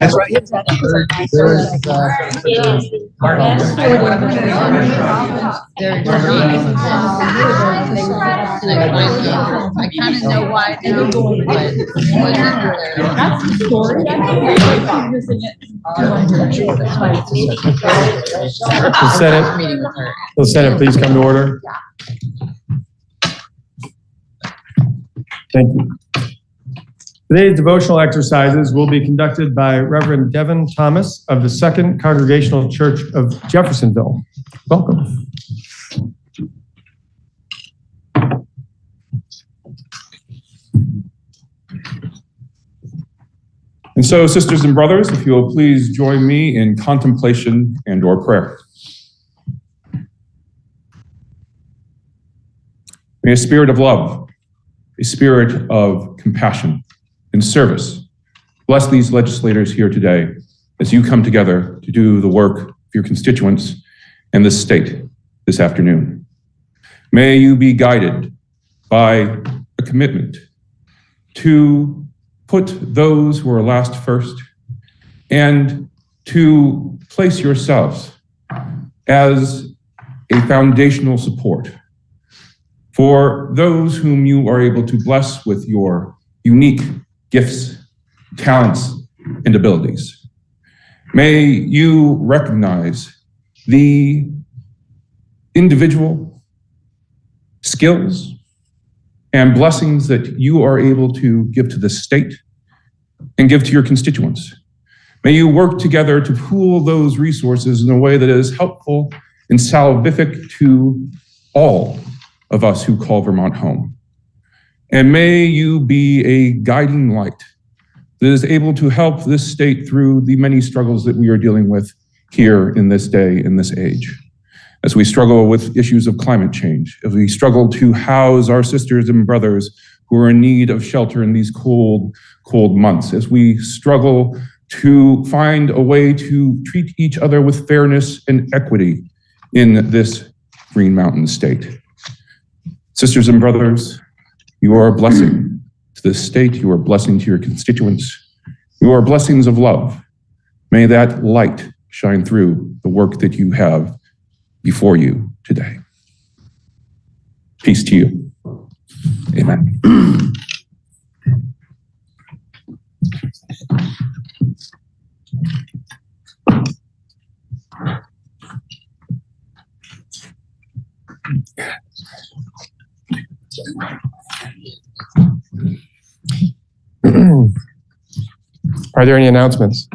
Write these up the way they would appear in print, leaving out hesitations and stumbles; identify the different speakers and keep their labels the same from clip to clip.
Speaker 1: That's right.
Speaker 2: I kind of know why now, but
Speaker 3: That's the story.
Speaker 4: Will Senate please come to order? Thank you. Today's devotional exercises will be conducted by Reverend Devin Thomas of the Second Congregational Church of Jeffersonville. Welcome.
Speaker 5: And so, sisters and brothers, if you will please join me in contemplation and/or prayer. May a spirit of love, a spirit of compassion and service bless these legislators here today as you come together to do the work of your constituents and this state this afternoon. May you be guided by a commitment to put those who are last first and to place yourselves as a foundational support for those whom you are able to bless with your unique gifts, talents, and abilities. May you recognize the individual skills and blessings that you are able to give to the state and give to your constituents. May you work together to pool those resources in a way that is helpful and salvific to all of us who call Vermont home. And may you be a guiding light that is able to help this state through the many struggles that we are dealing with here in this day, in this age. As we struggle with issues of climate change, as we struggle to house our sisters and brothers who are in need of shelter in these cold months, as we struggle to find a way to treat each other with fairness and equity in this Green Mountain state. Sisters and brothers, you are a blessing to this state. You are a blessing to your constituents. You are blessings of love. May that light shine through the work that you have before you today. Peace to you. Amen.
Speaker 4: Are there any announcements?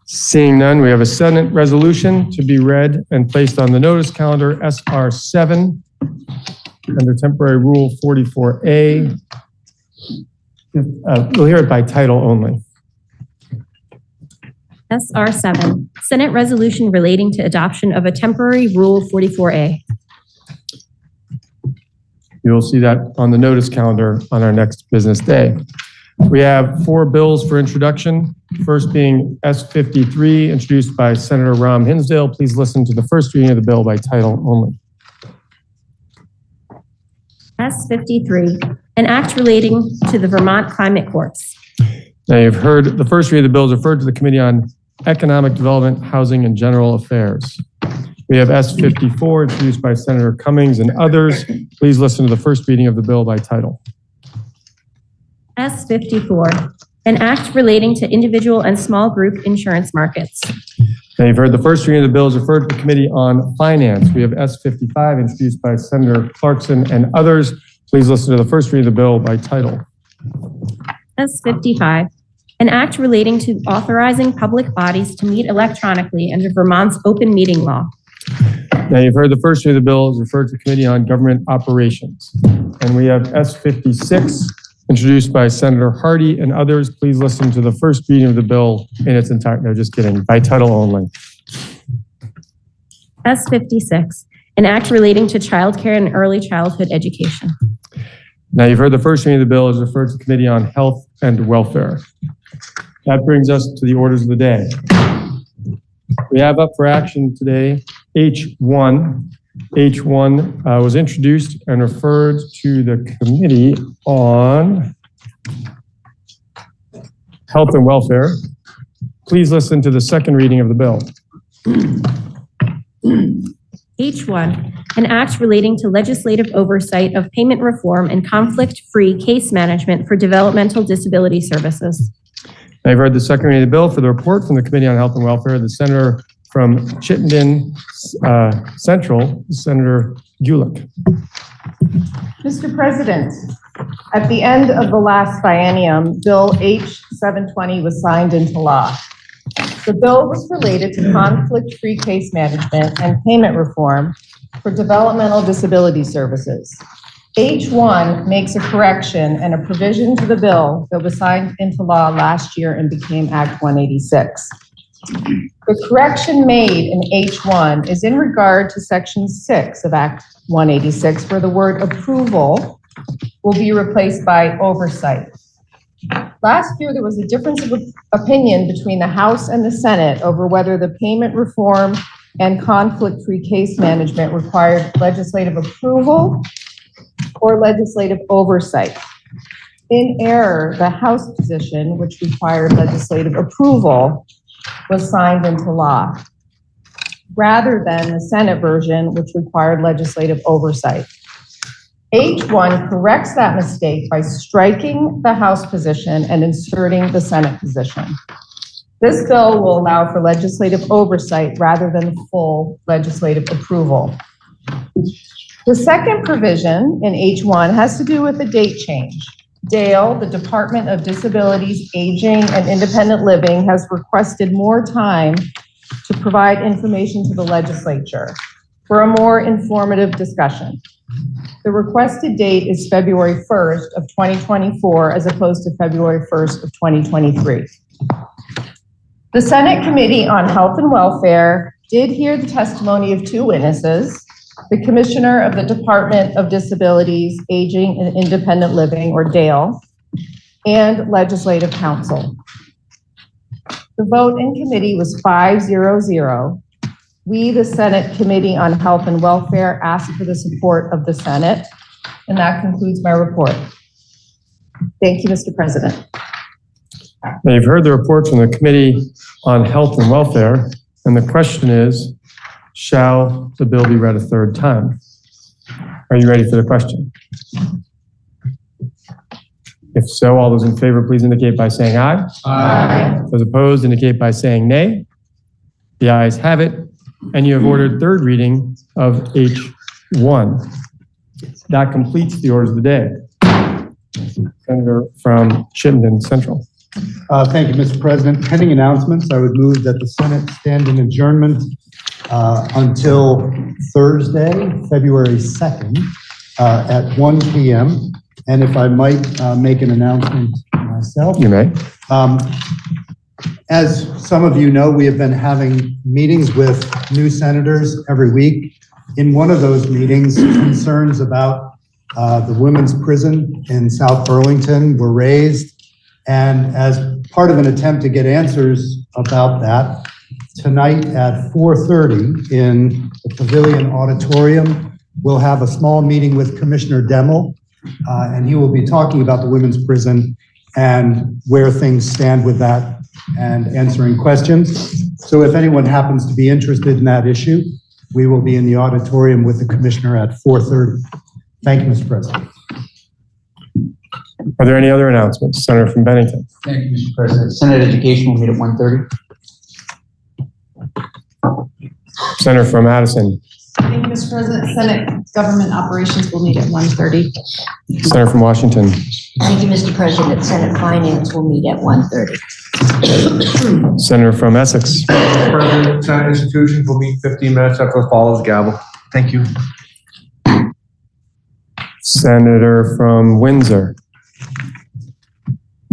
Speaker 4: Seeing none, we have a Senate resolution to be read and placed on the notice calendar, SR 7, under temporary rule 44A. We'll hear it by title only.
Speaker 6: SR 7, Senate resolution relating to adoption of a temporary rule 44A.
Speaker 4: You'll see that on the notice calendar on our next business day. We have 4 bills for introduction. First being S53, introduced by Senator Rahm Hinsdale. Please listen to the first reading of the bill by title only.
Speaker 6: S53, an act relating to the Vermont Climate Corps.
Speaker 4: Now you've heard the first reading of the bill is referred to the Committee on Economic Development, Housing, and General Affairs. We have S54, introduced by Senator Cummings and others. Please listen to the first reading of the bill by title.
Speaker 6: S54, an act relating to individual and small group insurance markets.
Speaker 4: Now you've heard the first reading of the bill is referred to the Committee on Finance. We have S55, introduced by Senator Clarkson and others. Please listen to the first reading of the bill by title.
Speaker 6: S55, an act relating to authorizing public bodies to meet electronically under Vermont's open meeting law.
Speaker 4: Now you've heard the first reading of the bill is referred to Committee on Government Operations. And we have S56, introduced by Senator Hardy and others. Please listen to the first reading of the bill in its entirety. No, just kidding, by title only.
Speaker 6: S56, an act relating to childcare and early childhood education.
Speaker 4: Now you've heard the first reading of the bill is referred to the Committee on Health and Welfare. That brings us to the orders of the day. We have up for action today H1. H1 was introduced and referred to the Committee on Health and Welfare. Please listen to the second reading of the bill.
Speaker 6: H1, an act relating to legislative oversight of payment reform and conflict-free case management for developmental disability services.
Speaker 4: Now you've heard the second reading of the bill. For the report from the Committee on Health and Welfare, the Senator from Chittenden Central, Senator Gulick.
Speaker 3: Mr. President, at the end of the last biennium, Bill H-720 was signed into law. The bill was related to conflict-free case management and payment reform for developmental disability services. H1 makes a correction and a provision to the bill that was signed into law last year and became Act 186. The correction made in H1 is in regard to Section 6 of Act 186, where the word approval will be replaced by oversight. Last year, there was a difference of opinion between the House and the Senate over whether the payment reform and conflict-free case management required legislative approval or legislative oversight. In error, the House position, which required legislative approval, was signed into law, rather than the Senate version, which required legislative oversight. H1 corrects that mistake by striking the House position and inserting the Senate position. This bill will allow for legislative oversight rather than full legislative approval. The second provision in H1 has to do with a date change. DALE, the Department of Disabilities, Aging, and Independent Living, has requested more time to provide information to the legislature for a more informative discussion. The requested date is February 1st of 2024 as opposed to February 1st of 2023. The Senate Committee on Health and Welfare did hear the testimony of two witnesses, the Commissioner of the Department of Disabilities, Aging, and Independent Living, or DALE, and Legislative Counsel. The vote in committee was 5-0-0. We, the Senate Committee on Health and Welfare, ask for the support of the Senate, and that concludes my report. Thank you, Mr. President.
Speaker 4: Now you've heard the report from the Committee on Health and Welfare, and the question is, shall the bill be read a third time? Are you ready for the question? If so, all those in favor, please indicate by saying aye.
Speaker 3: Aye.
Speaker 4: Those opposed indicate by saying nay. The ayes have it, and you have ordered third reading of H1. That completes the orders of the day. Senator from Chittenden Central.
Speaker 1: Thank you, Mr. President. Pending announcements, I would move that the Senate stand in adjournment until Thursday, February 2nd at 1 p.m. And if I might make an announcement myself.
Speaker 4: You may.
Speaker 1: As some of you know, we have been having meetings with new senators every week. In one of those meetings, concerns about the women's prison in South Burlington were raised. And as part of an attempt to get answers about that, tonight at 4:30 in the Pavilion Auditorium, we'll have a small meeting with Commissioner Demmel, and he will be talking about the women's prison and where things stand with that and answering questions. So if anyone happens to be interested in that issue, we will be in the auditorium with the Commissioner at 4:30. Thank you, Mr. President.
Speaker 4: Are there any other announcements? Senator from Bennington.
Speaker 7: Thank you, Mr. President. Senate Education will meet at 1:30.
Speaker 4: Senator from Madison.
Speaker 2: Thank you, Mr. President. Senate Government Operations will meet at 1:30.
Speaker 4: Senator from Washington.
Speaker 8: Thank you, Mr. President. Senate Finance will meet at 1:30.
Speaker 4: Senator from Essex.
Speaker 9: Mr. President, Senate Institutions will meet 15 minutes after the fall of the gavel. Thank you.
Speaker 4: Senator from Windsor.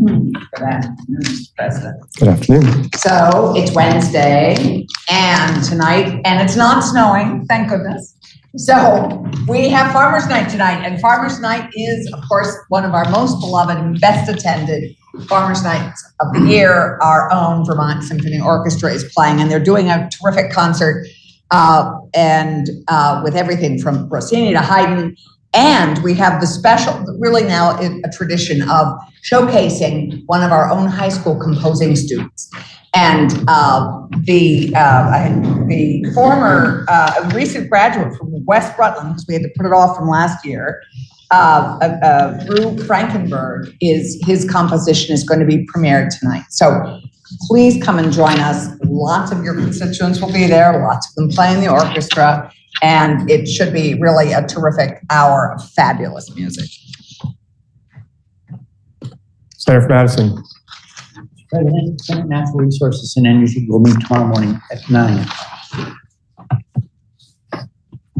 Speaker 10: Good afternoon, Mr. President.
Speaker 4: Good afternoon.
Speaker 10: So it's Wednesday and tonight, and it's not snowing, thank goodness. So we have Farmers Night tonight, and Farmers Night is, of course, one of our most beloved and best attended Farmers Nights of the year. Our own Vermont Symphony Orchestra is playing, and they're doing a terrific concert with everything from Rossini to Haydn. And we have the special, really now a tradition of showcasing one of our own high school composing students. And the former, recent graduate from West Rutland, because we had to put it off from last year, Drew Frankenberg, his composition is going to be premiered tonight. So please come and join us. Lots of your constituents will be there, lots of them playing the orchestra, and it should be really a terrific hour of fabulous music.
Speaker 4: Senator from Madison.
Speaker 7: President, Senate Natural Resources and Energy will meet tomorrow morning at 9.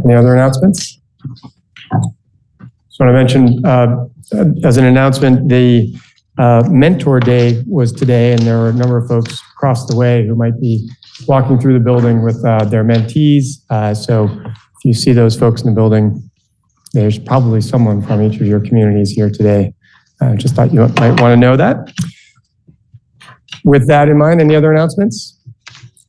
Speaker 4: Any other announcements? Just want to mention, as an announcement, the Mentor Day was today, and there were a number of folks across the way who might be walking through the building with their mentees. So if you see those folks in the building, there's probably someone from each of your communities here today. Just thought you might want to know that. With that in mind, any other announcements?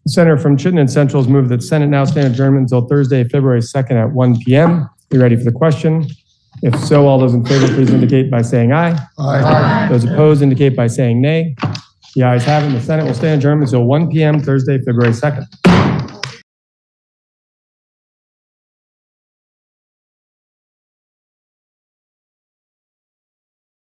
Speaker 4: The Senator from Chittenden Central has moved that Senate now stand adjournment until Thursday, February 2nd at 1 p.m. Be ready for the question. If so, all those in favor, please indicate by saying aye.
Speaker 1: Aye.
Speaker 4: Those opposed indicate by saying nay. The ayes have it. The Senate will stand adjourned until 1 p.m. Thursday, February 2nd.